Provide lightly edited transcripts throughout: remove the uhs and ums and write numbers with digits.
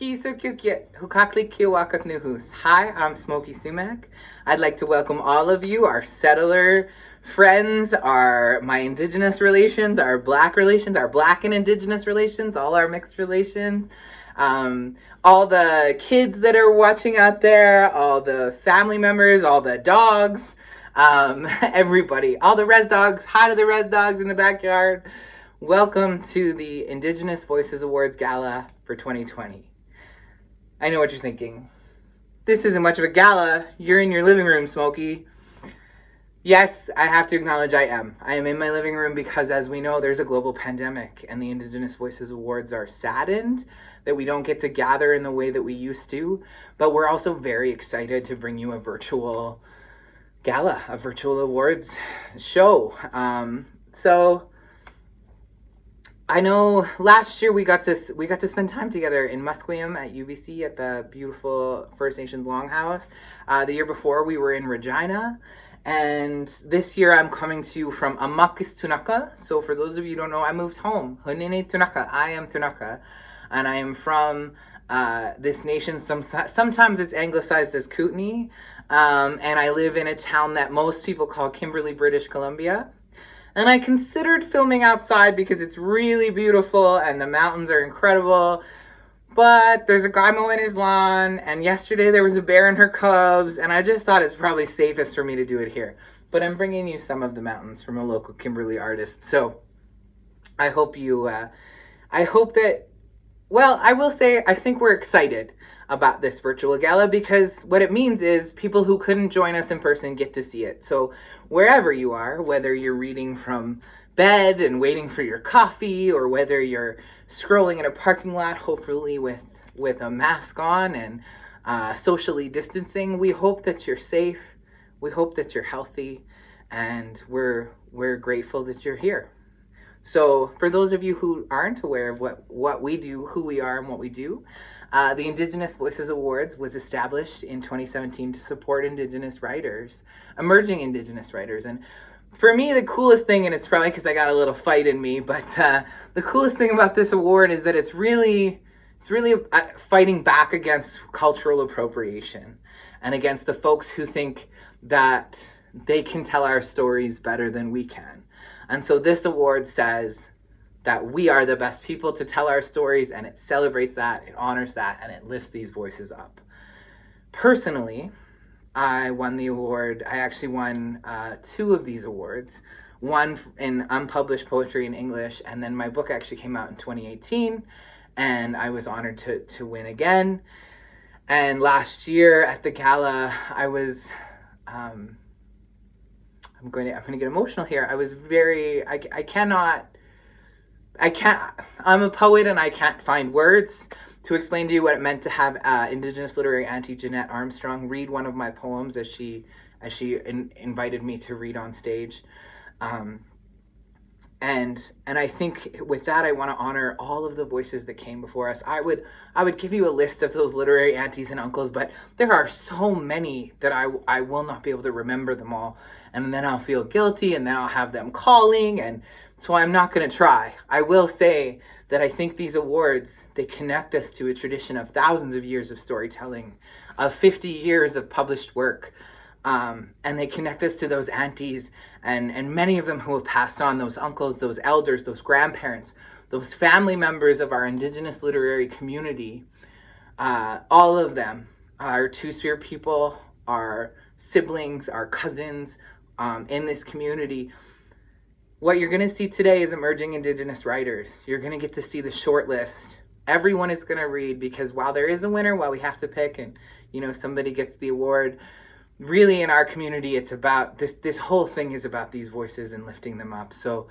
Hi, I'm Smokey Sumac. I'd like to welcome all of you, our settler friends, my Indigenous relations, our Black relations, our Black and Indigenous relations, all our mixed relations, all the kids that are watching out there, all the family members, all the dogs, everybody, all the res dogs. Hi to the res dogs in the backyard. Welcome to the Indigenous Voices Awards Gala for 2020. I know what you're thinking. This isn't much of a gala. You're in your living room, Smokey. Yes, I have to acknowledge I am. I am in my living room because, as we know, there's a global pandemic, and the Indigenous Voices Awards are saddened that we don't get to gather in the way that we used to, but we're also very excited to bring you a virtual gala, a virtual awards show. So I know last year we got to spend time together in Musqueam at UBC at the beautiful First Nations Longhouse. The year before we were in Regina, and this year I'm coming to you from Amakis Tunaka. So for those of you who don't know, I moved home. Hunene Tunaka. I am Tunaka, and I am from this nation. Sometimes it's anglicized as Kootenai, and I live in a town that most people call Kimberley, British Columbia. And I considered filming outside because it's really beautiful and the mountains are incredible. But there's a guy mowing his lawn, and yesterday there was a bear and her cubs, and I just thought it's probably safest for me to do it here. But I'm bringing you some of the mountains from a local Kimberley artist. So I hope I will say I think we're excited about this virtual gala because what it means is people who couldn't join us in person get to see it. So wherever you are, whether you're reading from bed and waiting for your coffee, or whether you're scrolling in a parking lot, hopefully with a mask on and socially distancing, we hope that you're safe. We hope that you're healthy, and we're grateful that you're here. So for those of you who aren't aware of what we do, who we are, and what we do, the Indigenous Voices Awards was established in 2017 to support Indigenous writers, emerging Indigenous writers. And for me, the coolest thing, and it's probably because I got a little fight in me, but the coolest thing about this award is that it's really fighting back against cultural appropriation and against the folks who think that they can tell our stories better than we can. And so this award says that we are the best people to tell our stories, and it celebrates that, it honors that, and it lifts these voices up. Personally, I won the award. I actually won 2 of these awards. One in unpublished poetry in English, and then my book actually came out in 2018, and I was honored to win again. And last year at the gala, I was I'm going to get emotional here. I was I'm a poet and I can't find words to explain to you what it meant to have Indigenous literary auntie Jeanette Armstrong read one of my poems as she invited me to read on stage. And I think with that, I want to honor all of the voices that came before us. I would give you a list of those literary aunties and uncles, but there are so many that I will not be able to remember them all. And then I'll feel guilty, and then I'll have them calling, and so I'm not going to try. I will say that I think these awards, they connect us to a tradition of thousands of years of storytelling, of 50 years of published work, and they connect us to those aunties and many of them who have passed on, those uncles, those elders, those grandparents, those family members of our Indigenous literary community. All of them, our Two-Spirit people, our siblings, our cousins in this community. What you're going to see today is emerging Indigenous writers. You're going to get to see the short list. Everyone is going to read, because while there is a winner, while we have to pick and somebody gets the award, really in our community it's about this whole thing is about these voices and lifting them up. So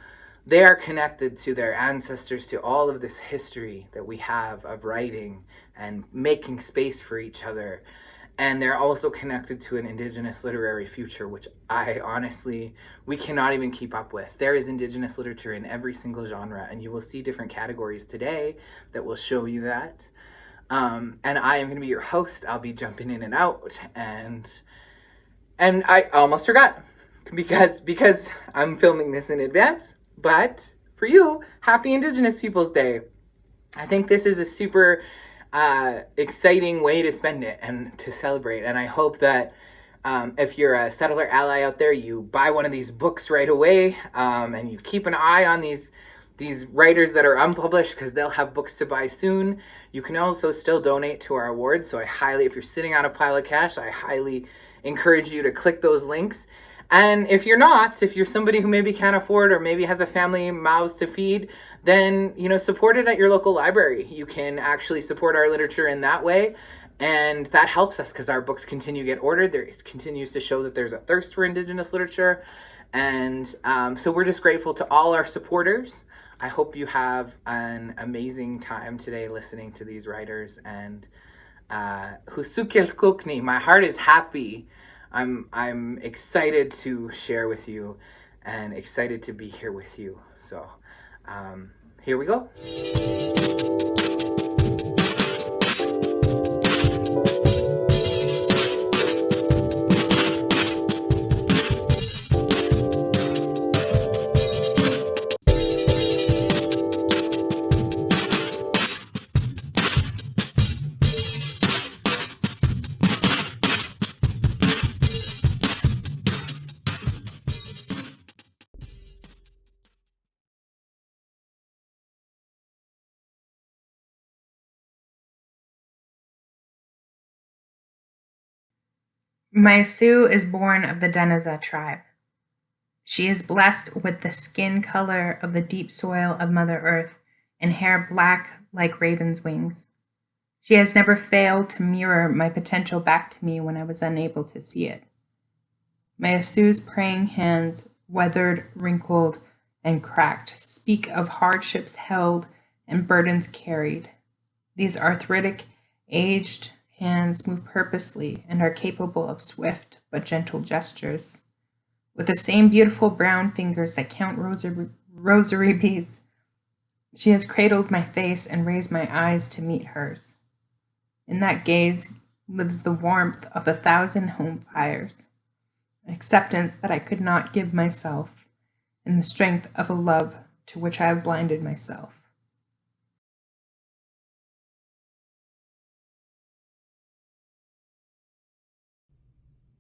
they are connected to their ancestors, to all of this history that we have of writing and making space for each other. And they're also connected to an Indigenous literary future, which we cannot even keep up with. There is Indigenous literature in every single genre, and you will see different categories today that will show you that. And I am going to be your host. I'll be jumping in and out, and I almost forgot because I'm filming this in advance. But for you, happy Indigenous Peoples Day. I think this is a super exciting way to spend it and to celebrate. And I hope that if you're a settler ally out there, you buy one of these books right away, and you keep an eye on these writers that are unpublished, because they'll have books to buy soon. You can also still donate to our awards. So if you're sitting on a pile of cash, I highly encourage you to click those links. And if you're somebody who maybe can't afford, or maybe has a family mouths to feed, then, support it at your local library. You can actually support our literature in that way. And that helps us, because our books continue to get ordered. It continues to show that there's a thirst for Indigenous literature. And so we're just grateful to all our supporters. I hope you have an amazing time today listening to these writers. And Husukil Kukni, my heart is happy. I'm excited to share with you, and excited to be here with you. So here we go. My Sioux is born of the Deneza tribe. She is blessed with the skin color of the deep soil of Mother Earth and hair black like raven's wings. She has never failed to mirror my potential back to me when I was unable to see it. My Sioux's praying hands, weathered, wrinkled, and cracked, speak of hardships held and burdens carried. These arthritic, aged hands move purposely and are capable of swift but gentle gestures. With the same beautiful brown fingers that count rosary beads, she has cradled my face and raised my eyes to meet hers. In that gaze lives the warmth of 1,000 home fires, acceptance that I could not give myself, and the strength of a love to which I have blinded myself.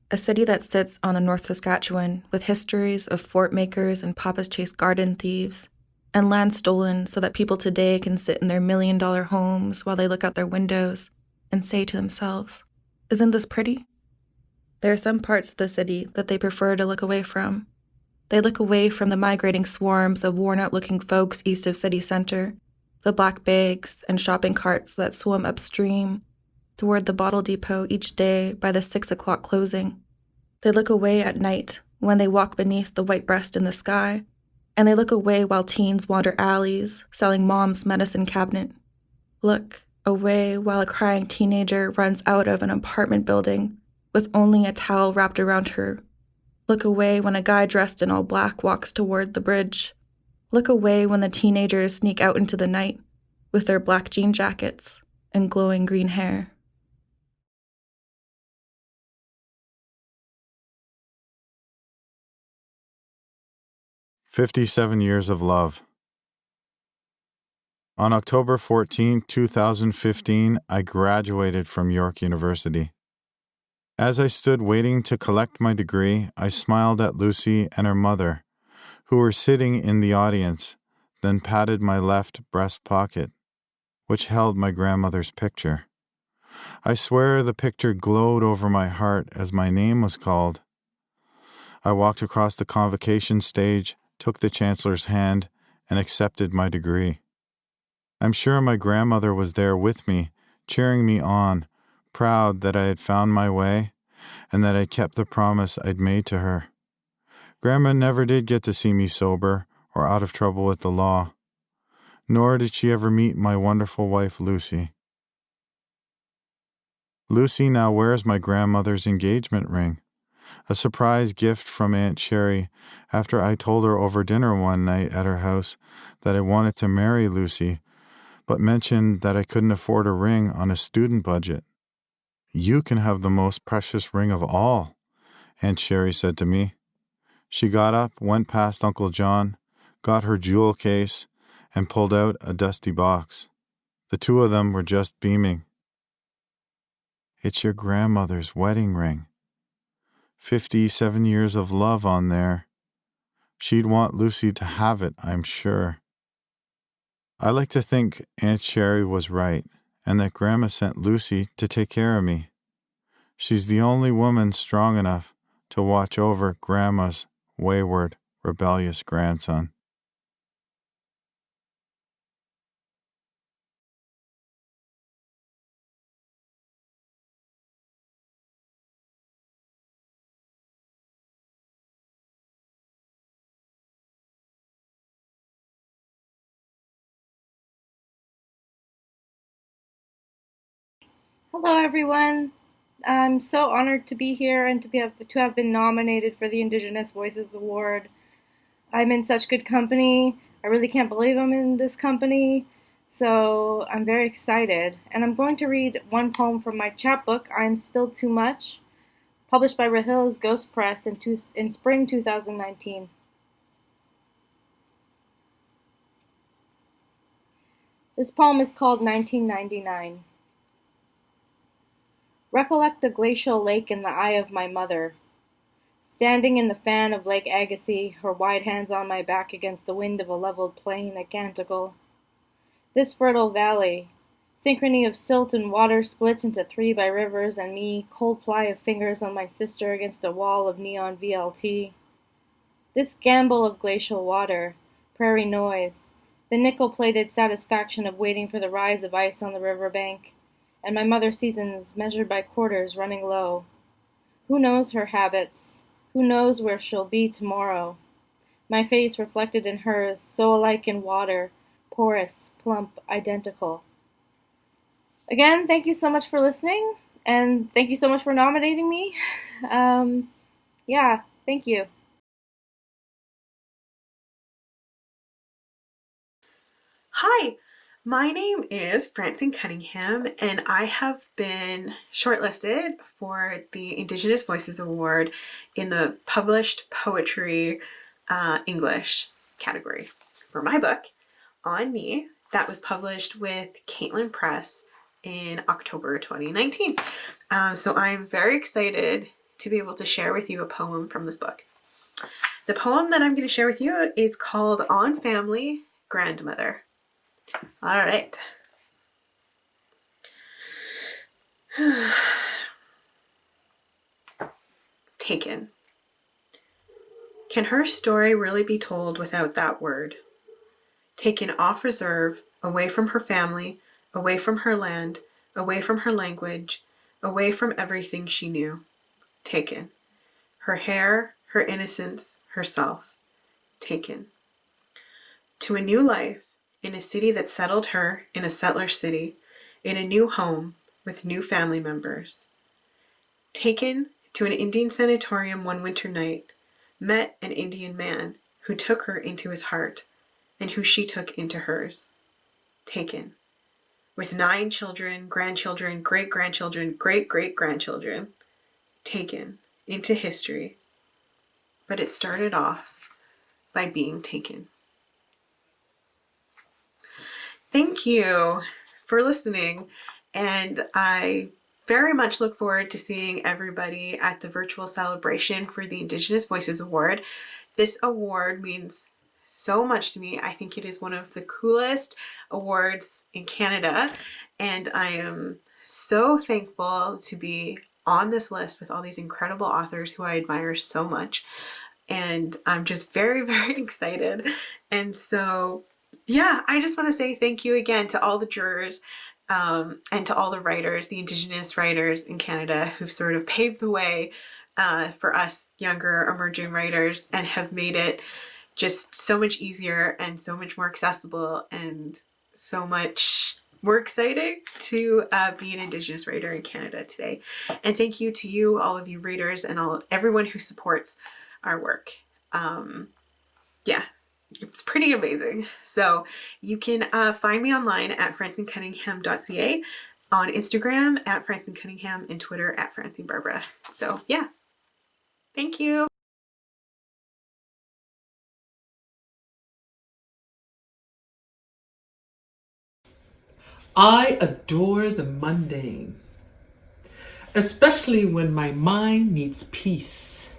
A city that sits on the North Saskatchewan with histories of fort makers and Papa's Chase garden thieves, and land stolen so that people today can sit in their $1,000,000 homes while they look out their windows and say to themselves, "Isn't this pretty?" There are some parts of the city that they prefer to look away from. They look away from the migrating swarms of worn-out-looking folks east of city center, the black bags and shopping carts that swim upstream toward the bottle depot each day by the 6 o'clock closing. They look away at night when they walk beneath the white breast in the sky, and they look away while teens wander alleys selling mom's medicine cabinet. Look away while a crying teenager runs out of an apartment building with only a towel wrapped around her. Look away when a guy dressed in all black walks toward the bridge. Look away when the teenagers sneak out into the night with their black jean jackets and glowing green hair. "57 Years of Love." On October 14, 2015, I graduated from York University. As I stood waiting to collect my degree, I smiled at Lucy and her mother, who were sitting in the audience, then patted my left breast pocket, which held my grandmother's picture. I swear the picture glowed over my heart as my name was called. I walked across the convocation stage, took the chancellor's hand, and accepted my degree. I'm sure my grandmother was there with me, cheering me on, proud that I had found my way and that I kept the promise I'd made to her. Grandma never did get to see me sober or out of trouble with the law, nor did she ever meet my wonderful wife, Lucy. Lucy now wears my grandmother's engagement ring, a surprise gift from Aunt Sherry after I told her over dinner one night at her house that I wanted to marry Lucy, but mentioned that I couldn't afford a ring on a student budget. "You can have the most precious ring of all," Aunt Sherry said to me. She got up, went past Uncle John, got her jewel case, and pulled out a dusty box. The two of them were just beaming. It's your grandmother's wedding ring. 57 years of love on there. She'd want Lucy to have it, I'm sure. I like to think Aunt Sherry was right, and that Grandma sent Lucy to take care of me. She's the only woman strong enough to watch over Grandma's wayward, rebellious grandson. Hello, everyone. I'm so honored to be here and to have been nominated for the Indigenous Voices Award. I'm in such good company. I really can't believe I'm in this company. So I'm very excited. And I'm going to read one poem from my chapbook, I'm Still Too Much, published by Rahil's Ghost Press in spring 2019. This poem is called 1999. Recollect the glacial lake in the eye of my mother, standing in the fan of Lake Agassiz, her wide hands on my back against the wind of a leveled plain, a canticle. This fertile valley, synchrony of silt and water split into three by rivers and me, cold ply of fingers on my sister against a wall of neon VLT. This gamble of glacial water, prairie noise, the nickel-plated satisfaction of waiting for the rise of ice on the riverbank, and my mother's seasons measured by quarters running low. Who knows her habits? Who knows where she'll be tomorrow? My face reflected in hers, so alike in water, porous, plump, identical. Again, thank you so much for listening, and thank you so much for nominating me. Yeah, thank you. Hi, my name is Francine Cunningham, and I have been shortlisted for the Indigenous Voices Award in the Published Poetry English category for my book, On Me, that was published with Caitlin Press in October 2019. So I'm very excited to be able to share with you a poem from this book. The poem that I'm going to share with you is called On Family, Grandmother. All right. Taken. Can her story really be told without that word? Taken off reserve, away from her family, away from her land, away from her language, away from everything she knew. Taken. Her hair, her innocence, herself. Taken. To a new life, in a city that settled her in a settler city, in a new home with new family members. Taken to an Indian sanatorium one winter night, met an Indian man who took her into his heart and who she took into hers. Taken. With 9 children, grandchildren, great-grandchildren, great-great-grandchildren. Taken into history. But it started off by being taken. Thank you for listening, and I very much look forward to seeing everybody at the virtual celebration for the Indigenous Voices Award. This award means so much to me. I think it is one of the coolest awards in Canada, and I am so thankful to be on this list with all these incredible authors who I admire so much. And I'm just very, very excited. And so, yeah, I just want to say thank you again to all the jurors and to all the writers, the Indigenous writers in Canada who've sort of paved the way for us younger emerging writers and have made it just so much easier and so much more accessible and so much more exciting to be an Indigenous writer in Canada today. And thank you to you, all of you readers, and everyone who supports our work. Yeah, it's pretty amazing. So you can find me online at francinecunningham.ca, on Instagram at Francine Cunningham, and Twitter at Francine Barbara. So yeah, thank you. I adore the mundane. especially when my mind needs peace.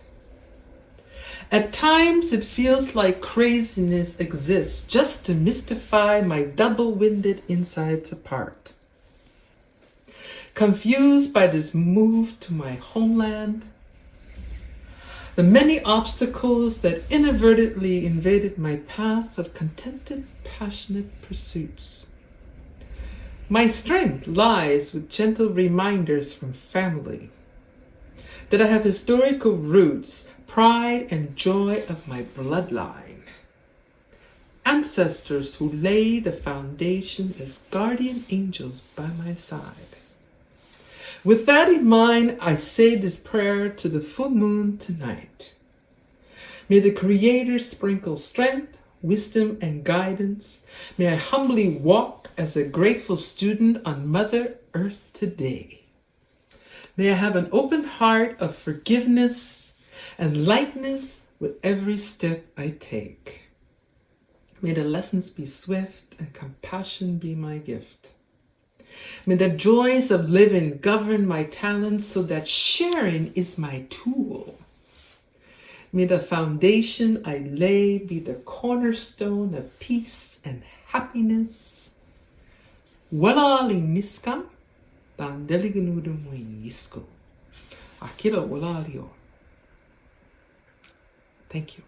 At times, it feels like craziness exists just to mystify my double-winded insides apart. Confused by this move to my homeland, the many obstacles that inadvertently invaded my path of contented, passionate pursuits. My strength lies with gentle reminders from family that I have historical roots, pride and joy of my bloodline. Ancestors who laid the foundation as guardian angels by my side. With that in mind, I say this prayer to the full moon tonight. May the Creator sprinkle strength, wisdom, and guidance. May I humbly walk as a grateful student on Mother Earth today. May I have an open heart of forgiveness and lightness with every step I take. May the lessons be swift and compassion be my gift. May the joys of living govern my talents so that sharing is my tool. May the foundation I lay be the cornerstone of peace and happiness. Wala liniskam, dandeligunudum wisko. Akira wala lio. Thank you.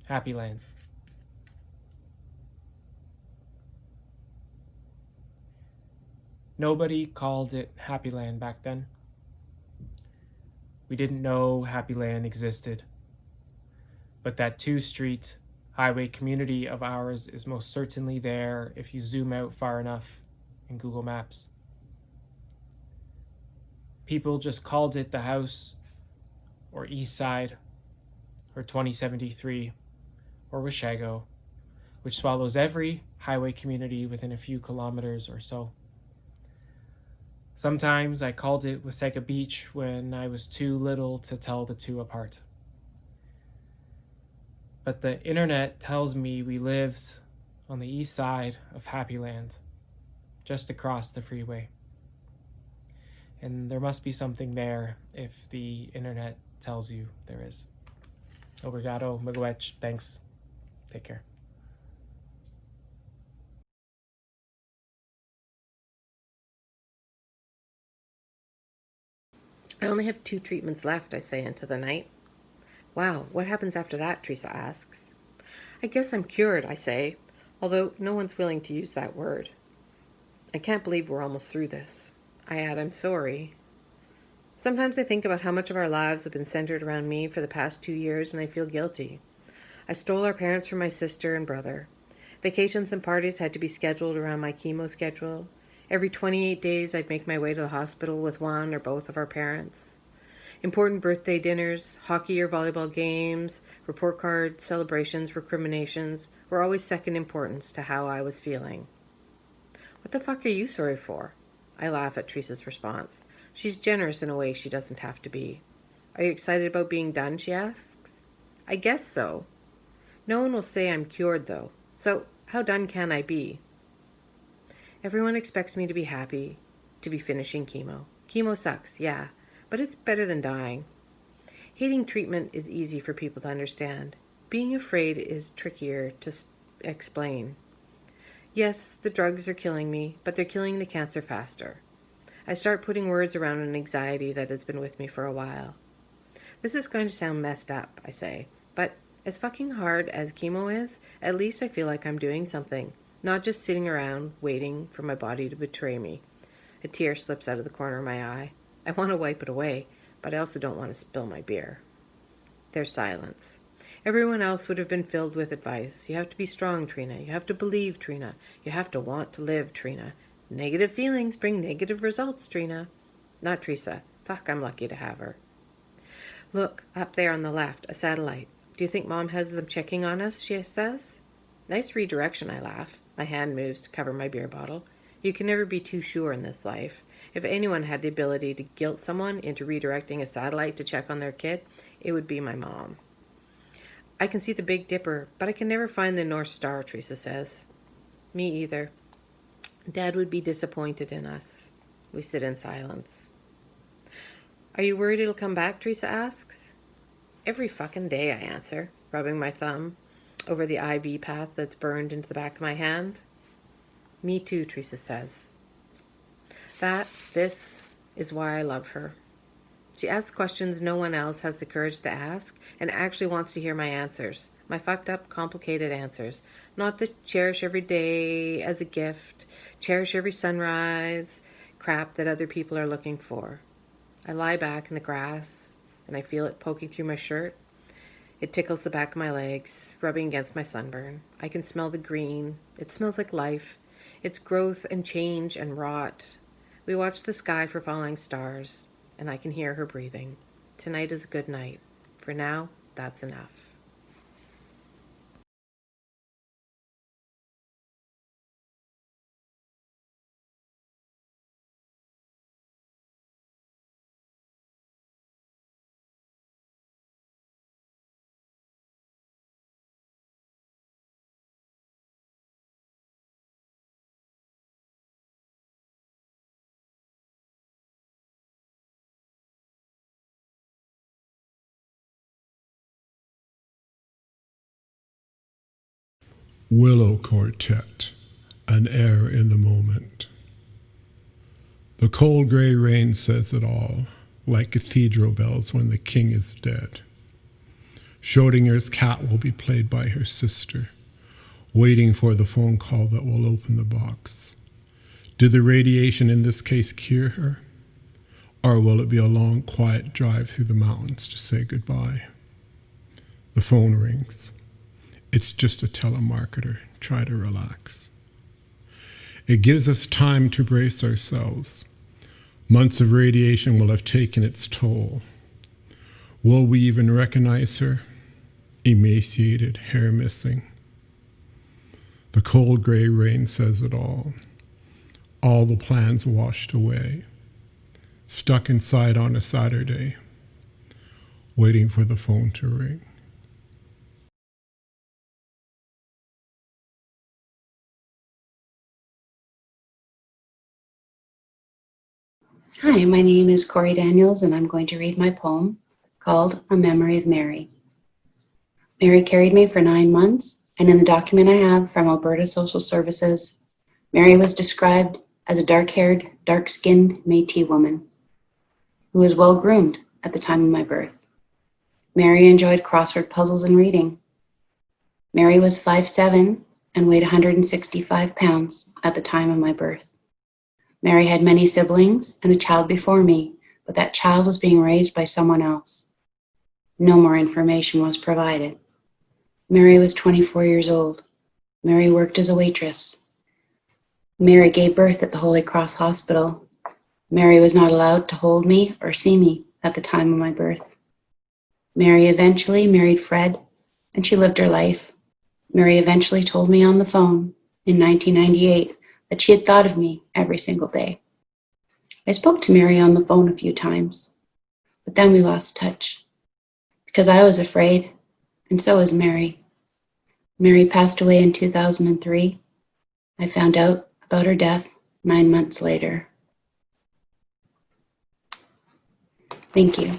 Happy Land. Nobody called it Happy Land back then. We didn't know Happy Land existed. But that 2-street highway community of ours is most certainly there if you zoom out far enough in Google Maps. People just called it the house, or East Side, or 2073, or Wishago, which swallows every highway community within a few kilometers or so. Sometimes I called it Wasaga Beach when I was too little to tell the two apart. But the internet tells me we lived on the east side of Happy Land, just across the freeway. And there must be something there if the internet tells you there is. Obrigado, miigwech, thanks. Take care. I only have 2 treatments left, I say into the night. Wow, what happens after that, Teresa asks. I guess I'm cured, I say, although no one's willing to use that word. I can't believe we're almost through this. I add, I'm sorry. Sometimes I think about how much of our lives have been centered around me for the past 2 years, and I feel guilty. I stole our parents from my sister and brother. Vacations and parties had to be scheduled around my chemo schedule. Every 28 days, I'd make my way to the hospital with one or both of our parents. Important birthday dinners, hockey or volleyball games, report cards, celebrations, recriminations were always second importance to how I was feeling. What the fuck are you sorry for? I laugh at Teresa's response. She's generous in a way she doesn't have to be. Are you excited about being done, she asks. I guess so. No one will say I'm cured, though. So how done can I be? Everyone expects me to be happy, to be finishing chemo. Chemo sucks, yeah, but it's better than dying. Hating treatment is easy for people to understand. Being afraid is trickier to explain. Yes, the drugs are killing me, but they're killing the cancer faster. I start putting words around an anxiety that has been with me for a while. This is going to sound messed up, I say, but as fucking hard as chemo is, at least I feel like I'm doing something, not just sitting around waiting for my body to betray me. A tear slips out of the corner of my eye. I want to wipe it away, but I also don't want to spill my beer. There's silence. Everyone else would have been filled with advice. You have to be strong, Trina. You have to believe, Trina. You have to want to live, Trina. Negative feelings bring negative results, Trina. Not Teresa. Fuck, I'm lucky to have her. Look, up there on the left, a satellite. Do you think Mom has them checking on us, she says? Nice redirection, I laugh. My hand moves to cover my beer bottle. You can never be too sure in this life. If anyone had the ability to guilt someone into redirecting a satellite to check on their kid, it would be my mom. I can see the Big Dipper, but I can never find the North Star, Teresa says. Me either. Dad would be disappointed in us. We sit in silence. Are you worried it'll come back, Teresa asks. Every fucking day, I answer, rubbing my thumb over the IV path that's burned into the back of my hand. Me too, Teresa says. This is why I love her. She asks questions no one else has the courage to ask and actually wants to hear my answers. My fucked up, complicated answers. Not the cherish every day as a gift, cherish every sunrise crap that other people are looking for. I lie back in the grass and I feel it poking through my shirt. It tickles the back of my legs, rubbing against my sunburn. I can smell the green. It smells like life. It's growth and change and rot. We watch the sky for falling stars, and I can hear her breathing. Tonight is a good night. For now, that's enough. Willow Quartet, an air in the moment. The cold gray rain says it all, like cathedral bells when the king is dead. Schrodinger's cat will be played by her sister, waiting for the phone call that will open the box. Did the radiation in this case cure her? Or will it be a long, quiet drive through the mountains to say goodbye? The phone rings. It's just a telemarketer. Try to relax. It gives us time to brace ourselves. Months of radiation will have taken its toll. Will we even recognize her? Emaciated, hair missing. The cold gray rain says it all. All the plans washed away. Stuck inside on a Saturday, waiting for the phone to ring. Hi, my name is Corey Daniels, and I'm going to read my poem called A Memory of Mary. Mary carried me for 9 months, and in the document I have from Alberta Social Services, Mary was described as a dark-haired, dark-skinned Métis woman who was well-groomed at the time of my birth. Mary enjoyed crossword puzzles and reading. Mary was 5'7" and weighed 165 pounds at the time of my birth. Mary had many siblings and a child before me, but that child was being raised by someone else. No more information was provided. Mary was 24 years old. Mary worked as a waitress. Mary gave birth at the Holy Cross Hospital. Mary was not allowed to hold me or see me at the time of my birth. Mary eventually married Fred, and she lived her life. Mary eventually told me on the phone in 1998 that she had thought of me every single day. I spoke to Mary on the phone a few times, but then we lost touch because I was afraid, and so was Mary. Mary passed away in 2003. I found out about her death 9 months later. Thank you.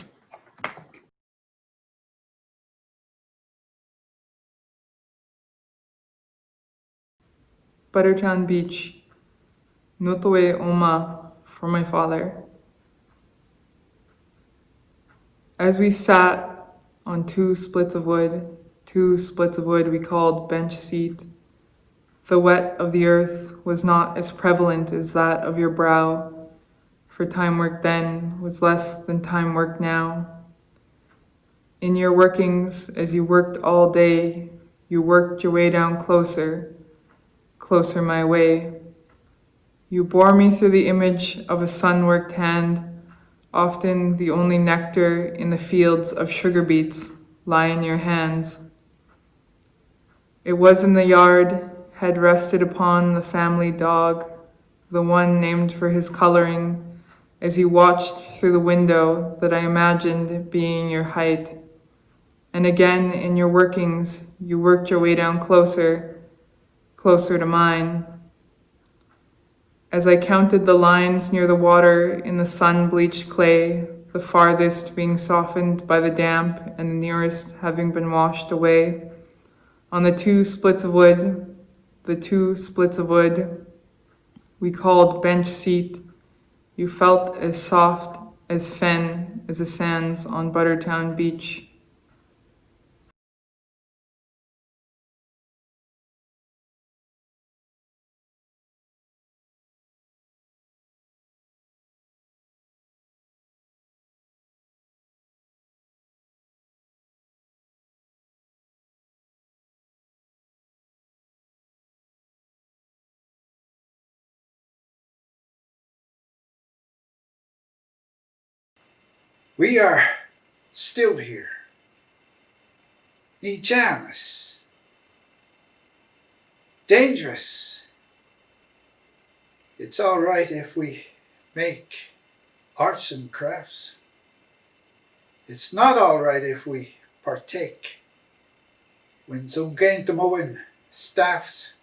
Buttertown Beach, Notoe Oma for my father. As we sat on two splits of wood we called bench seat, the wet of the earth was not as prevalent as that of your brow, for time worked then was less than time worked now. In your workings, as you worked all day, you worked your way down closer my way. You bore me through the image of a sun-worked hand. Often the only nectar in the fields of sugar beets lie in your hands. It was in the yard, head rested upon the family dog, the one named for his coloring, as you watched through the window that I imagined being your height. And again, in your workings, you worked your way down closer, closer to mine. As I counted the lines near the water in the sun-bleached clay, the farthest being softened by the damp and the nearest having been washed away, on the two splits of wood we called bench seat, you felt as soft as fen as the sands on Buttertown Beach. We are still here. Indigenous. Dangerous. It's all right if we make arts and crafts. It's not all right if we partake. When zonggain tumawin staff's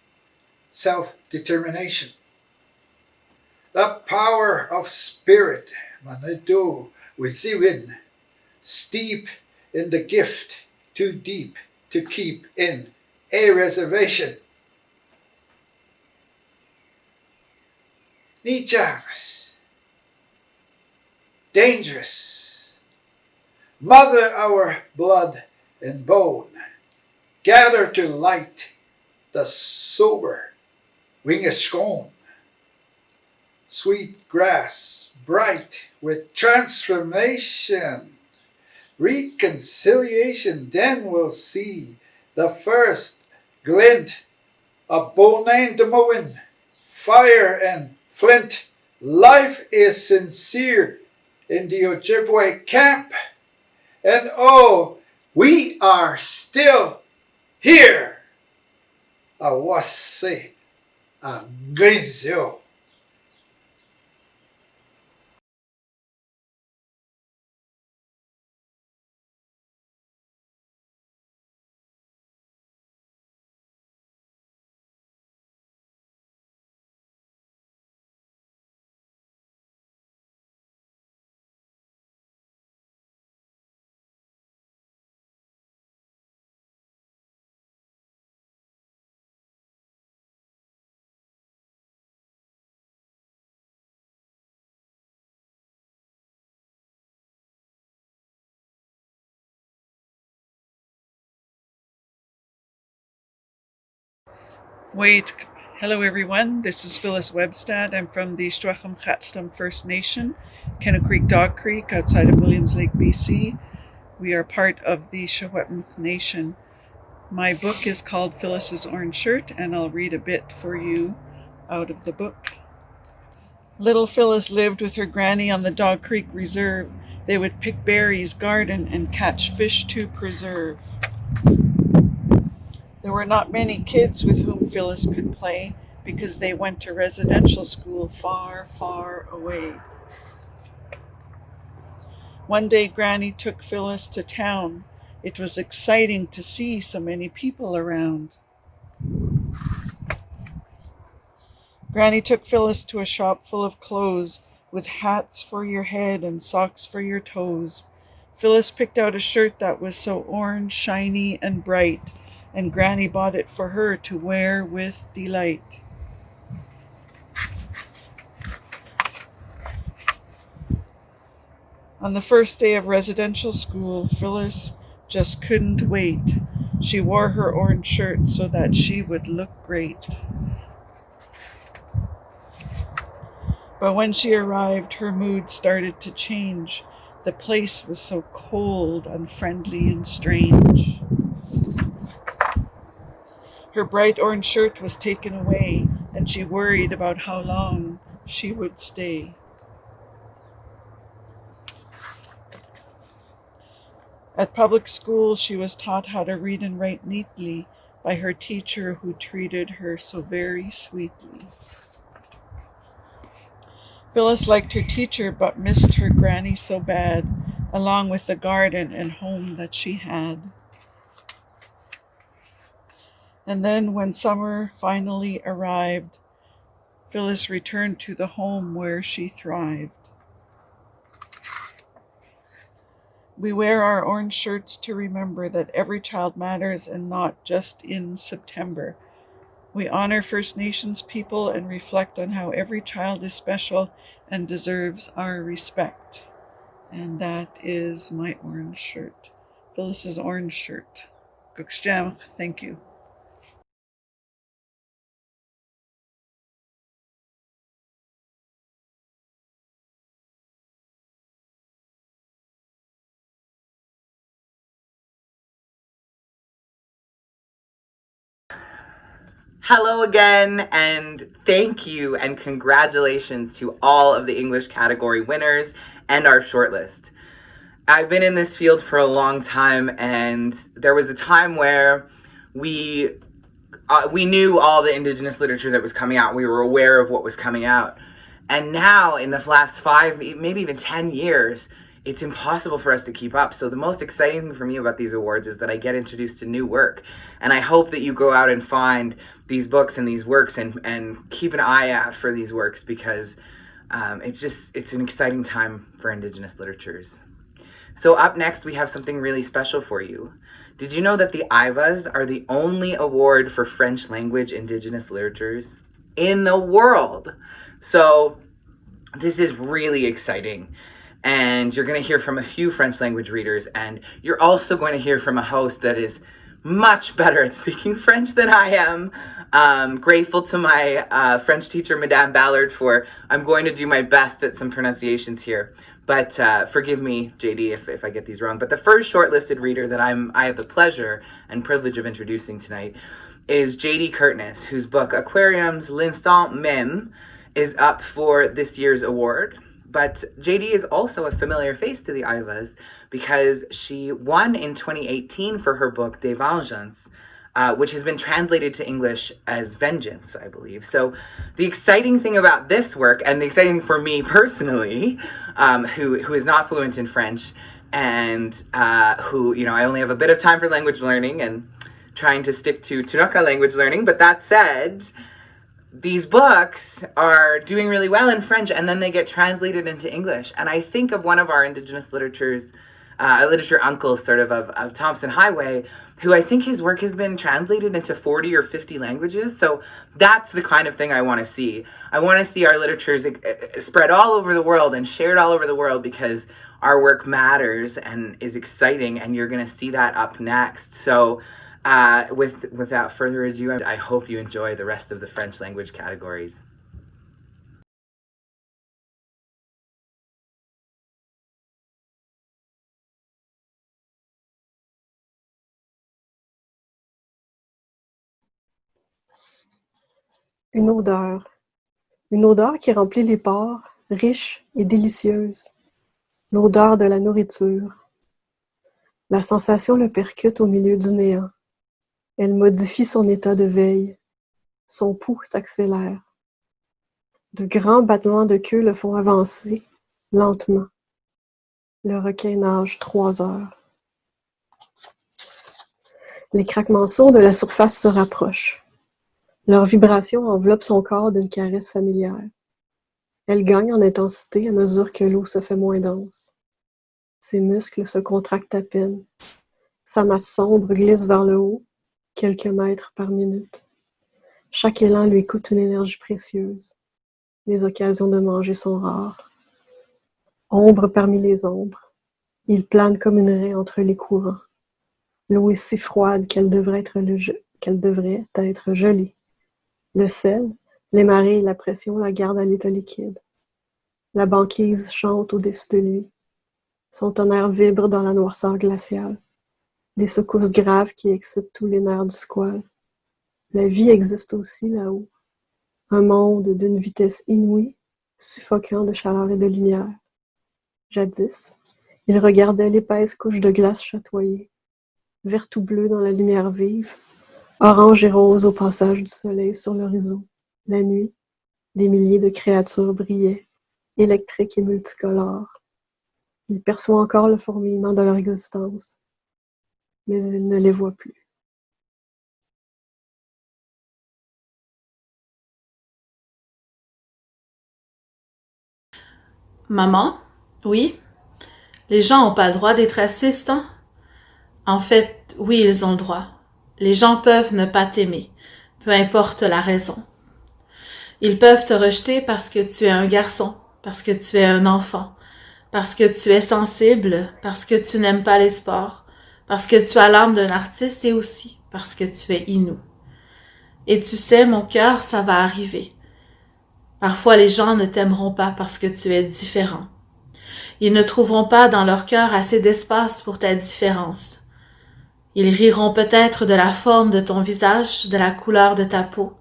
self-determination. The power of spirit, manado within, steep in the gift, too deep to keep in a reservation. Nijagas, dangerous, mother our blood and bone, gather to light the sober winged scone. Sweet grass, bright with transformation, reconciliation, then we'll see the first glint of Bonain to Mowin, fire and flint. Life is sincere in the Ojibwe camp, and oh, we are still here. Awase, a Grizio. Wait, hello everyone. This is Phyllis Webster. I'm from the Strachan First Nation, Kenna Creek Dog Creek, outside of Williams Lake, BC. We are part of the Secwepemc Nation. My book is called Phyllis's Orange Shirt, and I'll read a bit for you out of the book. Little Phyllis lived with her granny on the Dog Creek Reserve. They would pick berries, garden, and catch fish to preserve. There were not many kids with whom Phyllis could play because they went to residential school far, far away. One day, Granny took Phyllis to town. It was exciting to see so many people around. Granny took Phyllis to a shop full of clothes with hats for your head and socks for your toes. Phyllis picked out a shirt that was so orange, shiny, and bright, and Granny bought it for her to wear with delight. On the first day of residential school, Phyllis just couldn't wait. She wore her orange shirt so that she would look great. But when she arrived, her mood started to change. The place was so cold, unfriendly, and strange. Her bright orange shirt was taken away, and and she worried about how long she would stay. At public school, she was taught how to read and write neatly by her teacher who treated her so very sweetly. Phyllis liked her teacher but missed her granny so bad, along with the garden and home that she had. And then when summer finally arrived, Phyllis returned to the home where she thrived. We wear our orange shirts to remember that every child matters and not just in September. We honor First Nations people and reflect on how every child is special and deserves our respect. And that is my orange shirt. Phyllis's orange shirt. Gukshjam, thank you. Hello again, and thank you and congratulations to all of the English category winners and our shortlist. I've been in this field for a long time, and there was a time where we knew all the Indigenous literature that was coming out. We were aware of what was coming out. And now, in the last 5, maybe even 10 years, it's impossible for us to keep up. So the most exciting thing for me about these awards is that I get introduced to new work. And I hope that you go out and find these books and these works and keep an eye out for these works, because it's an exciting time for Indigenous literatures. So up next, we have something really special for you. Did you know that the IVAs are the only award for French language Indigenous literatures in the world? So this is really exciting. And you're going to hear from a few French language readers, and you're also going to hear from a host that is much better at speaking French than I am. Grateful to my French teacher, Madame Ballard, I'm going to do my best at some pronunciations here. But forgive me, JD, if I get these wrong. But the first shortlisted reader that I have the pleasure and privilege of introducing tonight is JD Curtness, whose book Aquarium's L'Instant Même is up for this year's award. But JD is also a familiar face to the IVAs because she won in 2018 for her book Des Vengeances, which has been translated to English as Vengeance, I believe. So the exciting thing about this work, and the exciting thing for me personally, who is not fluent in French, and who, I only have a bit of time for language learning and trying to stick to Tunuka language learning, but that said, these books are doing really well in French, and then they get translated into English. And I think of one of our Indigenous literature uncles, sort of Thompson Highway, who I think his work has been translated into 40 or 50 languages. So that's the kind of thing I want to see. I want to see our literatures spread all over the world and shared all over the world, because our work matters and is exciting, and you're going to see that up next. So without further ado, I hope you enjoy the rest of the French language categories. Une odeur qui remplit les pores, riche et délicieuse, l'odeur de la nourriture. La sensation le percute au milieu du néant. Elle modifie son état de veille. Son pouls s'accélère. De grands battements de queue le font avancer, lentement. Le requin nage 3 heures. Les craquements sourds de la surface se rapprochent. Leur vibration enveloppe son corps d'une caresse familière. Elle gagne en intensité à mesure que l'eau se fait moins dense. Ses muscles se contractent à peine. Sa masse sombre glisse vers le haut, quelques mètres par minute. Chaque élan lui coûte une énergie précieuse. Les occasions de manger sont rares. Ombre parmi les ombres, il plane comme une raie entre les courants. L'eau est si froide qu'elle devrait être gelée. Le sel, les marées et la pression la gardent à l'état liquide. La banquise chante au-dessus de lui. Son tonnerre vibre dans la noirceur glaciale. Des secousses graves qui excitent tous les nerfs du squale. La vie existe aussi là-haut. Un monde d'une vitesse inouïe, suffocant de chaleur et de lumière. Jadis, il regardait l'épaisse couche de glace chatoyer, verte ou bleue dans la lumière vive, orange et rose au passage du soleil sur l'horizon. La nuit, des milliers de créatures brillaient, électriques et multicolores. Il perçoit encore le fourmillement de leur existence, mais il ne les voit plus. Maman? Oui? Les gens n'ont pas le droit d'être racistes, hein? En fait, oui, ils ont le droit. Les gens peuvent ne pas t'aimer, peu importe la raison. Ils peuvent te rejeter parce que tu es un garçon, parce que tu es un enfant, parce que tu es sensible, parce que tu n'aimes pas les sports, parce que tu as l'âme d'un artiste et aussi parce que tu es Innu. Et tu sais, mon cœur, ça va arriver. Parfois, les gens ne t'aimeront pas parce que tu es différent. Ils ne trouveront pas dans leur cœur assez d'espace pour ta différence. Ils riront peut-être de la forme de ton visage, de la couleur de ta peau,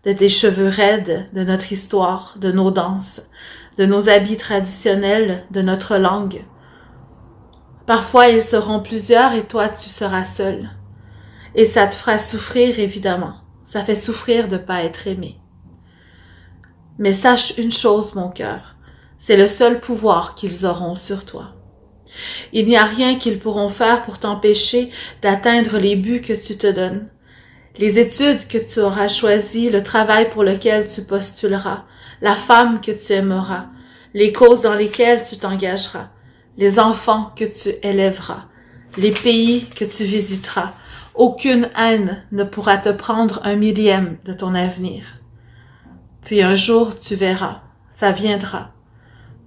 de tes cheveux raides, de notre histoire, de nos danses, de nos habits traditionnels, de notre langue. Parfois, ils seront plusieurs et toi, tu seras seul. Et ça te fera souffrir, évidemment. Ça fait souffrir de ne pas être aimé. Mais sache une chose, mon cœur, c'est le seul pouvoir qu'ils auront sur toi. Il n'y a rien qu'ils pourront faire pour t'empêcher d'atteindre les buts que tu te donnes. Les études que tu auras choisies, le travail pour lequel tu postuleras, la femme que tu aimeras, les causes dans lesquelles tu t'engageras, les enfants que tu élèveras, les pays que tu visiteras. Aucune haine ne pourra te prendre un millième de ton avenir. Puis un jour, tu verras, ça viendra.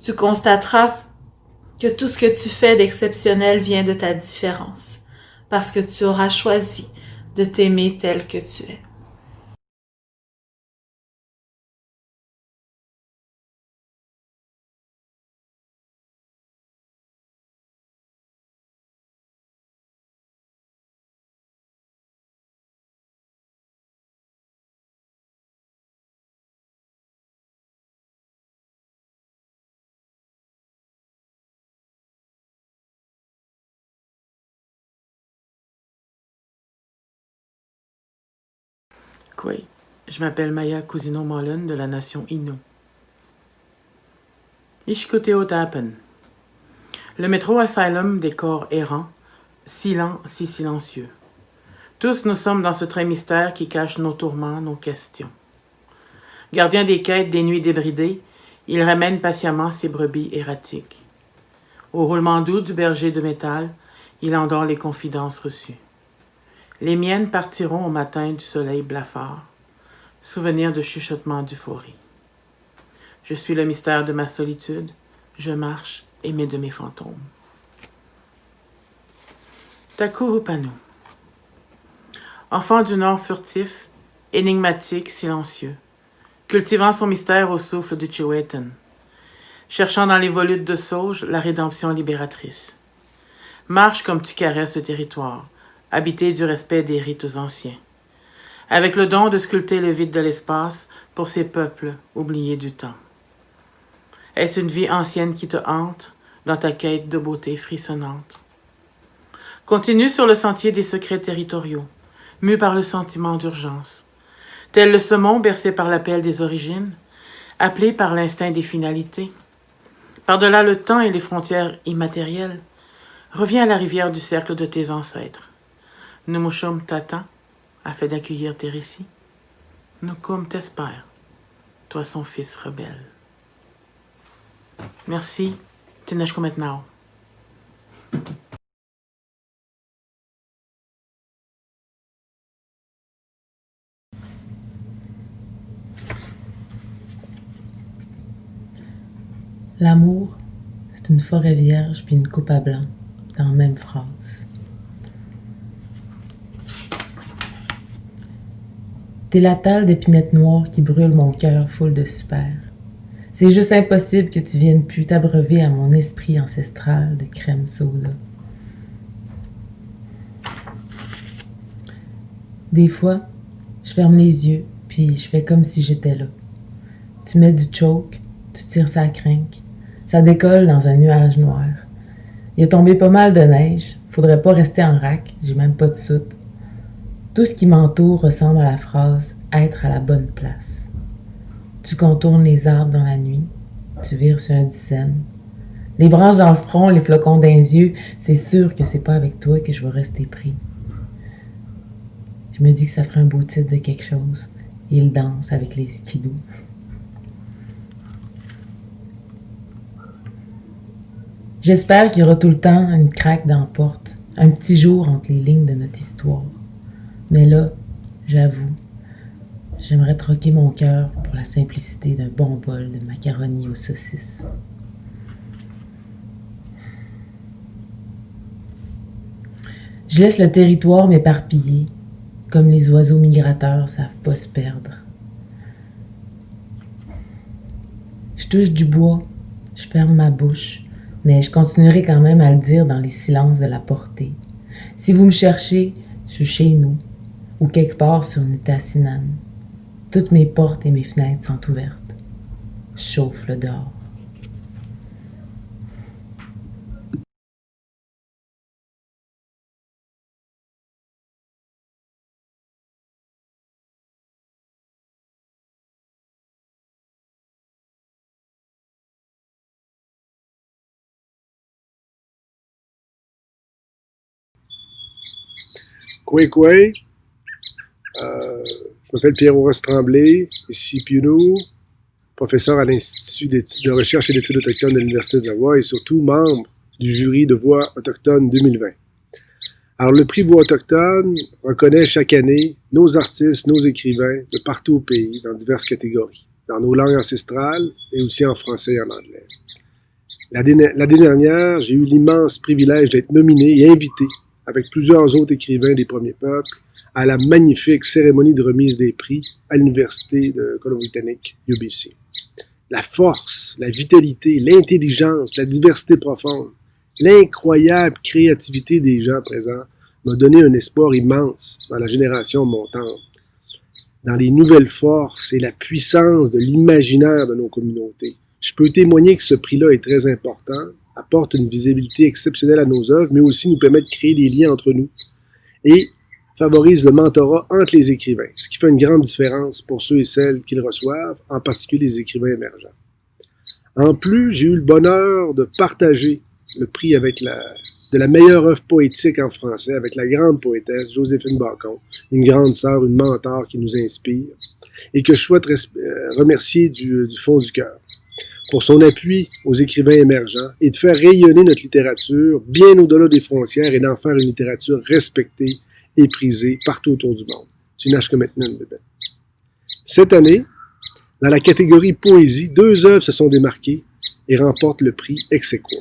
Tu constateras que tout ce que tu fais d'exceptionnel vient de ta différence, parce que tu auras choisi de t'aimer tel que tu es. Oui, je m'appelle Maya Cousino-Mullen de la nation Innu. Ishkoteotapen. Le métro Asylum des corps errants, si lent, si silencieux. Tous nous sommes dans ce train mystère qui cache nos tourments, nos questions. Gardien des quêtes des nuits débridées, il ramène patiemment ses brebis erratiques. Au roulement doux du berger de métal, il endort les confidences reçues. Les miennes partiront au matin du soleil blafard, souvenir de chuchotements d'euphorie. Je suis le mystère de ma solitude, je marche, aimé de mes fantômes. Taku Hupanu. Enfant du Nord furtif, énigmatique, silencieux, cultivant son mystère au souffle du Chiwetan, cherchant dans les volutes de sauge la rédemption libératrice. Marche comme tu caresses le territoire, habité du respect des rites anciens, avec le don de sculpter le vide de l'espace pour ces peuples oubliés du temps. Est-ce une vie ancienne qui te hante dans ta quête de beauté frissonnante? Continue sur le sentier des secrets territoriaux, mu par le sentiment d'urgence, tel le saumon bercé par l'appel des origines, appelé par l'instinct des finalités. Par-delà le temps et les frontières immatérielles, reviens à la rivière du cercle de tes ancêtres. Numushum t'attend, afin d'accueillir tes récits. Nukum t'espère, toi son fils rebelle. Merci, Tineshko maintenant. L'amour, c'est une forêt vierge puis une coupe à blanc, dans la même phrase. T'es la tale d'épinettes noires qui brûle mon cœur full de super. C'est juste impossible que tu viennes plus t'abreuver à mon esprit ancestral de crème soda. Des fois, je ferme les yeux puis je fais comme si j'étais là. Tu mets du choke, tu tires sa crinque. Ça décolle dans un nuage noir. Il est tombé pas mal de neige. Faudrait pas rester en rack, j'ai même pas de soute. Tout ce qui m'entoure ressemble à la phrase « être à la bonne place ». Tu contournes les arbres dans la nuit, tu vires sur un dixaine. Les branches dans le front, les flocons dans les yeux, c'est sûr que c'est pas avec toi que je vais rester pris. Je me dis que ça ferait un beau titre de quelque chose. Il danse avec les skidoo. J'espère qu'il y aura tout le temps une craque dans la porte, un petit jour entre les lignes de notre histoire. Mais là, j'avoue, j'aimerais troquer mon cœur pour la simplicité d'un bon bol de macaroni aux saucisses. Je laisse le territoire m'éparpiller, comme les oiseaux migrateurs savent pas se perdre. Je touche du bois, je ferme ma bouche, mais je continuerai quand même à le dire dans les silences de la portée. Si vous me cherchez, je suis chez nous, ou quelque part sur une tassinane. Toutes mes portes et mes fenêtres sont ouvertes. Je chauffe le dehors. Coué, je m'appelle Pierre-Horace Tremblay, ici Piunou, professeur à l'Institut de recherche et d'études autochtones de l'Université d'Ottawa et surtout membre du jury de Voix autochtones 2020. Alors, le prix Voix autochtone reconnaît chaque année nos artistes, nos écrivains de partout au pays, dans diverses catégories, dans nos langues ancestrales et aussi en français et en anglais. L'année dernière, j'ai eu l'immense privilège d'être nominé et invité avec plusieurs autres écrivains des Premiers Peuples, à la magnifique cérémonie de remise des prix à l'Université de Colombie-Britannique, UBC. La force, la vitalité, l'intelligence, la diversité profonde, l'incroyable créativité des gens présents m'a donné un espoir immense dans la génération montante, dans les nouvelles forces et la puissance de l'imaginaire de nos communautés. Je peux témoigner que ce prix-là est très important, apporte une visibilité exceptionnelle à nos œuvres, mais aussi nous permet de créer des liens entre nous et favorise le mentorat entre les écrivains, ce qui fait une grande différence pour ceux et celles qui le reçoivent, en particulier les écrivains émergents. En plus, j'ai eu le bonheur de partager le prix avec de la meilleure œuvre poétique en français avec la grande poétesse Joséphine Bacon, une grande sœur, une mentor qui nous inspire et que je souhaite remercier du fond du cœur pour son appui aux écrivains émergents et de faire rayonner notre littérature bien au-delà des frontières et d'en faire une littérature respectée et prisée partout autour du monde. Cette année, dans la catégorie poésie, 2 œuvres se sont démarquées et remportent le prix ex aequo.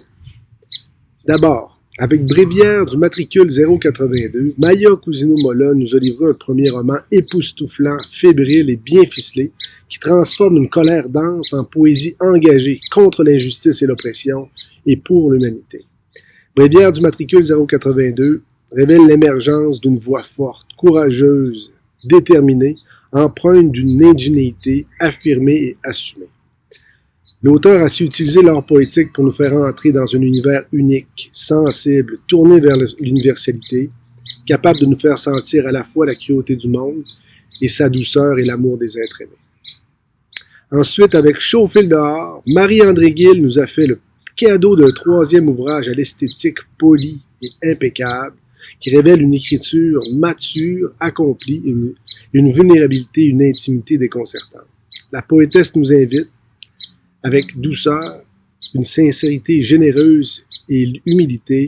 D'abord, avec Bréviaire du matricule 082, Maya Cousino-Molla nous a livré un premier roman époustouflant, fébrile et bien ficelé qui transforme une colère dense en poésie engagée contre l'injustice et l'oppression et pour l'humanité. Bréviaire du matricule 082 révèle l'émergence d'une voix forte, courageuse, déterminée, empreinte d'une ingéniosité affirmée et assumée. L'auteur a su utiliser l'art poétique pour nous faire entrer dans un univers unique, sensible, tourné vers l'universalité, capable de nous faire sentir à la fois la cruauté du monde et sa douceur et l'amour des êtres aimés. Ensuite, avec Chauffer le dehors, Marie-André Gill nous a fait le cadeau d'un 3e ouvrage à l'esthétique polie et impeccable, qui révèle une écriture mature, accomplie, une vulnérabilité, une intimité déconcertante. La poétesse nous invite, avec douceur, une sincérité généreuse et humilité,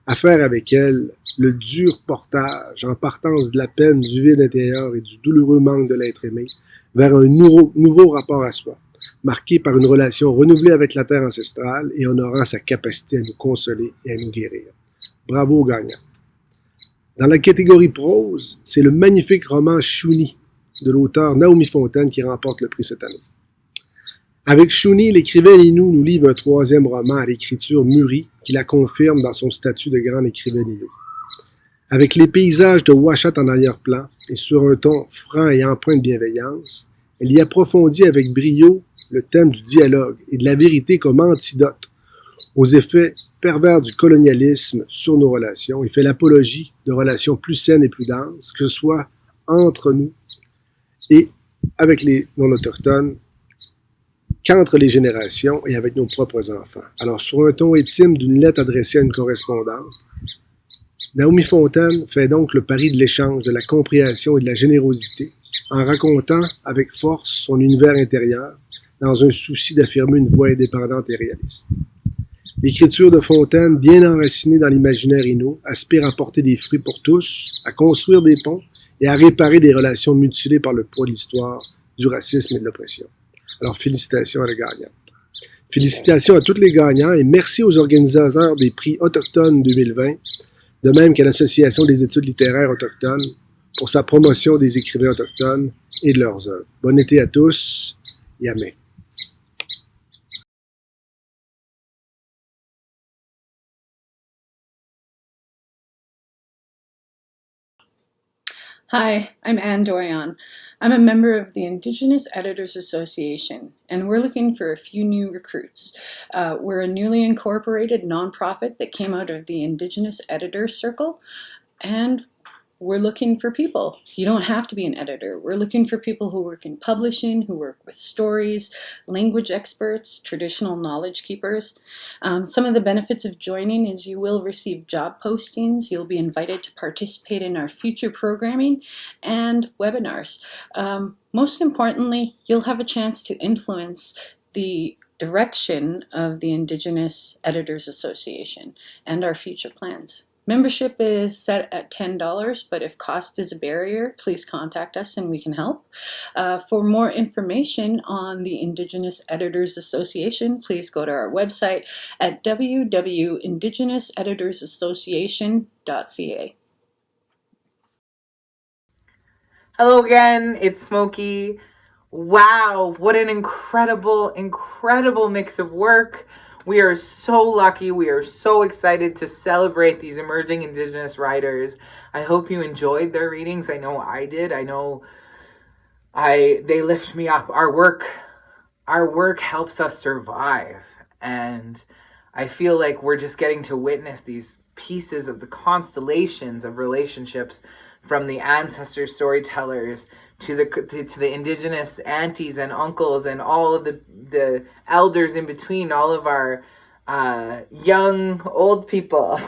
à faire avec elle le dur portage en partance de la peine, du vide intérieur et du douloureux manque de l'être aimé vers un nouveau rapport à soi, marqué par une relation renouvelée avec la terre ancestrale et honorant sa capacité à nous consoler et à nous guérir. Bravo aux gagnants. Dans la catégorie prose, c'est le magnifique roman Chouni de l'auteur Naomi Fontaine qui remporte le prix cette année. Avec Chouni, l'écrivain Inou nous livre un 3e roman à l'écriture mûrie qui la confirme dans son statut de grande écrivaine Inou. Avec les paysages de Ouachat en arrière-plan et sur un ton franc et empreint de bienveillance, elle y approfondit avec brio le thème du dialogue et de la vérité comme antidote aux effets pervers du colonialisme sur nos relations et fait l'apologie de relations plus saines et plus denses, que ce soit entre nous et avec les non-autochtones, qu'entre les générations et avec nos propres enfants. Alors, sur un ton intime d'une lettre adressée à une correspondante, Naomi Fontaine fait donc le pari de l'échange, de la compréhension et de la générosité, en racontant avec force son univers intérieur, dans un souci d'affirmer une voix indépendante et réaliste. L'écriture de Fontaine, bien enracinée dans l'imaginaire innu, aspire à porter des fruits pour tous, à construire des ponts et à réparer des relations mutilées par le poids de l'histoire, du racisme et de l'oppression. Alors, félicitations à la gagnante. Félicitations à tous les gagnants et merci aux organisateurs des prix autochtones 2020, de même qu'à l'Association des études littéraires autochtones, pour sa promotion des écrivains autochtones et de leurs œuvres. Bon été à tous et amen. Hi, I'm Ann Dorion. I'm a member of the Indigenous Editors Association, and we're looking for a few new recruits. We're a newly incorporated nonprofit that came out of the Indigenous Editors Circle, and we're looking for people. You don't have to be an editor. We're looking for people who work in publishing, who work with stories, language experts, traditional knowledge keepers. Some of the benefits of joining is you will receive job postings, you'll be invited to participate in our future programming and webinars. Most importantly, you'll have a chance to influence the direction of the Indigenous Editors Association and our future plans. Membership is set at $10, but if cost is a barrier, please contact us and we can help. For more information on the Indigenous Editors Association, please go to our website at www.indigenouseditorsAssociation.ca. Hello again, it's Smokey. Wow, what an incredible mix of work. We are so lucky. We are so excited to celebrate these emerging Indigenous writers. I hope you enjoyed their readings. I know I did. I know they lift me up. Our work helps us survive. And I feel like we're just getting to witness these pieces of the constellations of relationships from the ancestor storytellers to the Indigenous aunties and uncles and all of the elders in between, all of our young, old people,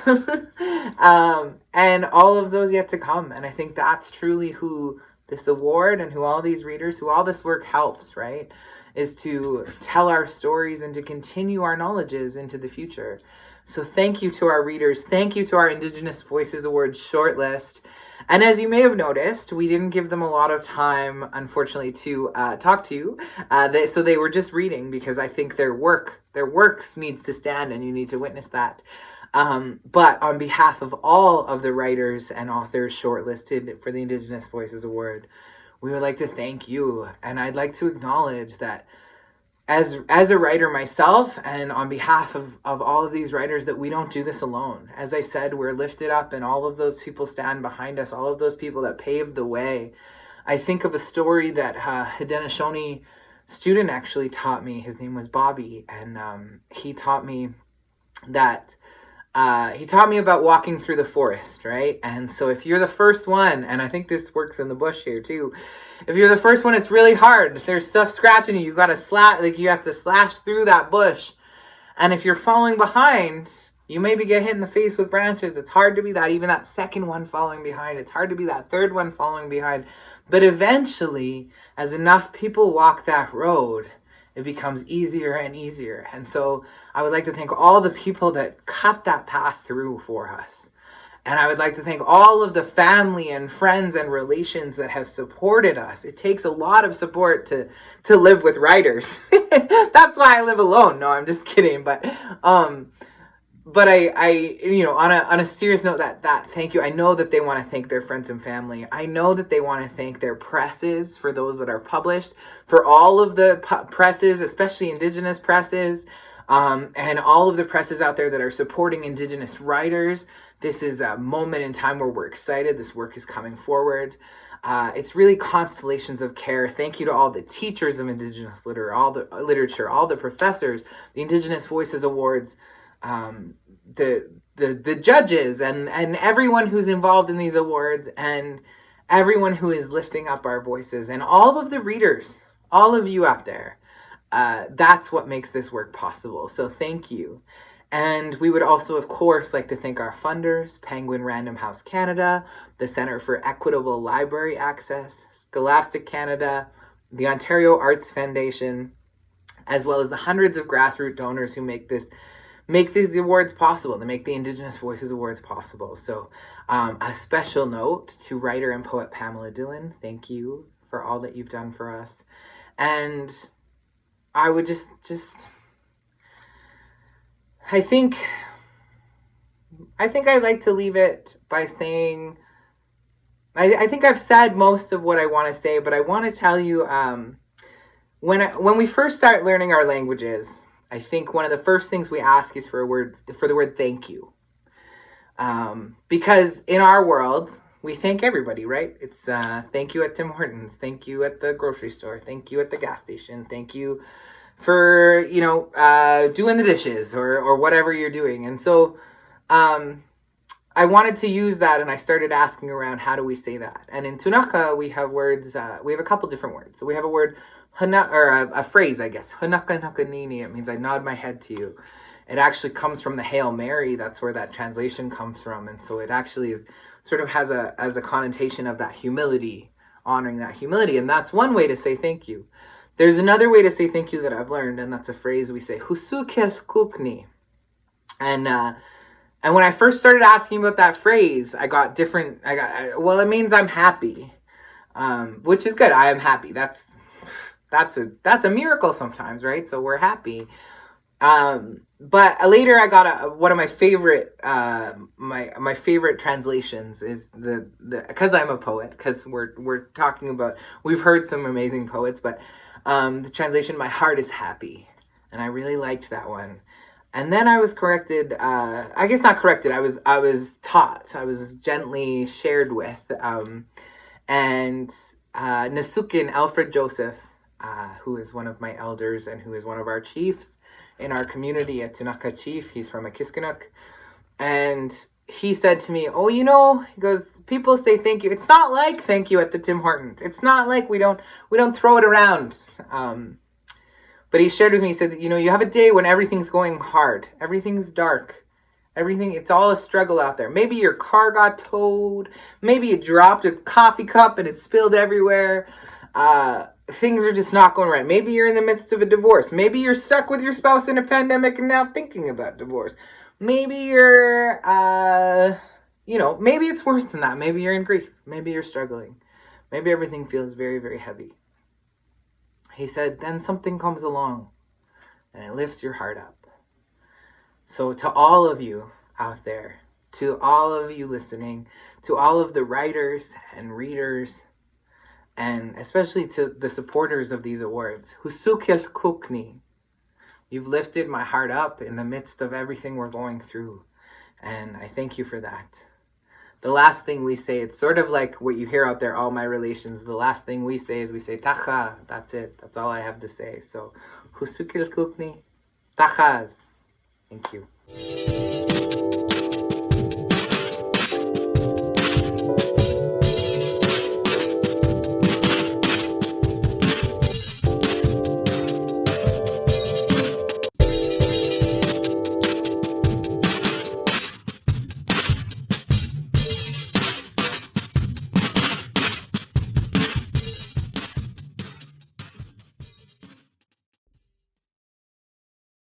and all of those yet to come. And I think that's truly who this award and who all these readers, who all this work helps, right? Is to tell our stories and to continue our knowledges into the future. So thank you to our readers. Thank you to our Indigenous Voices Awards shortlist. And as you may have noticed, we didn't give them a lot of time, unfortunately, to talk to. So they were just reading because I think their work needs to stand and you need to witness that. But on behalf of all of the writers and authors shortlisted for the Indigenous Voices Award, we would like to thank you. And I'd like to acknowledge that as a writer myself and on behalf of all of these writers, that we don't do this alone. As I said, we're lifted up and all of those people stand behind us, all of those people that paved the way. I think of a story that a Haudenosaunee student actually taught me. His name was Bobby, and he taught me that he taught me about walking through the forest, right? And so if you're the first one, and I think this works in the bush here too, if you're the first one, it's really hard. If there's stuff scratching you, you have to slash through that bush. And if you're falling behind, you maybe get hit in the face with branches. It's hard to be even that second one falling behind. It's hard to be that third one falling behind. But eventually, as enough people walk that road, it becomes easier and easier. And so I would like to thank all the people that cut that path through for us. And I would like to thank all of the family and friends and relations that have supported us. It takes a lot of support to live with writers. That's why I live alone. No, I'm just kidding. But I on a serious note, that thank you. I know that they want to thank their friends and family. I know that they want to thank their presses, for those that are published, for all of the presses, especially Indigenous presses, and all of the presses out there that are supporting Indigenous writers. This is a moment in time where we're excited. This work is coming forward. It's really constellations of care. Thank you to all the teachers of Indigenous literature, all the professors, the Indigenous Voices Awards, the judges, and everyone who's involved in these awards, and everyone who is lifting up our voices, and all of the readers, all of you out there. That's what makes this work possible. So thank you. And we would also, of course, like to thank our funders, Penguin Random House Canada, the Centre for Equitable Library Access, Scholastic Canada, the Ontario Arts Foundation, as well as the hundreds of grassroots donors who make these awards possible, to make the Indigenous Voices Awards possible. So a special note to writer and poet Pamela Dillon. Thank you for all that you've done for us. And I would just I think I'd like to leave it by saying, I think I've said most of what I want to say, but I want to tell you, when we first start learning our languages, I think one of the first things we ask is for the word thank you. Because in our world, we thank everybody, right? It's thank you at Tim Hortons, thank you at the grocery store, thank you at the gas station, thank you for, doing the dishes or whatever you're doing. And so I wanted to use that, and I started asking around, how do we say that? And in Tunaka, we have words, we have a couple different words. So we have a word, a phrase, I guess, Hanaka Nakanini. It means I nod my head to you. It actually comes from the Hail Mary. That's where that translation comes from. And so it actually is sort of has a connotation of that humility, honoring that humility. And that's one way to say thank you. There's another way to say thank you that I've learned, and that's a phrase we say, Husukel kukni. And when I first started asking about that phrase, it means I'm happy, which is good. I am happy. That's a miracle sometimes, right? So we're happy. But later I got one of my favorite, my favorite translations is because I'm a poet, because we're talking about, we've heard some amazing poets, but the translation, my heart is happy. And I really liked that one. And then I was corrected, I guess not corrected, I was taught, I was gently shared with, and Nasukin Alfred Joseph, who is one of my elders and who is one of our chiefs in our community, a Tunaka chief, he's from Akiskanook, and he said to me, he goes, people say thank you, it's not like thank you at the Tim Hortons, it's not like we don't throw it around, but he shared with me, he said, you have a day when everything's going hard. Everything's dark. It's all a struggle out there. Maybe your car got towed. Maybe you dropped a coffee cup and it spilled everywhere. Things are just not going right. Maybe you're in the midst of a divorce. Maybe you're stuck with your spouse in a pandemic and now thinking about divorce. Maybe you're, maybe it's worse than that. Maybe you're in grief. Maybe you're struggling. Maybe everything feels very, very heavy. He said, then something comes along and it lifts your heart up. So to all of you out there, to all of you listening, to all of the writers and readers, and especially to the supporters of these awards, Husukil Kukni, you've lifted my heart up in the midst of everything we're going through. And I thank you for that. The last thing we say, it's sort of like what you hear out there, all my relations. The last thing we say is we say, Tacha. That's it. That's all I have to say. So, Husukil Kukni, Tachaz. Thank you.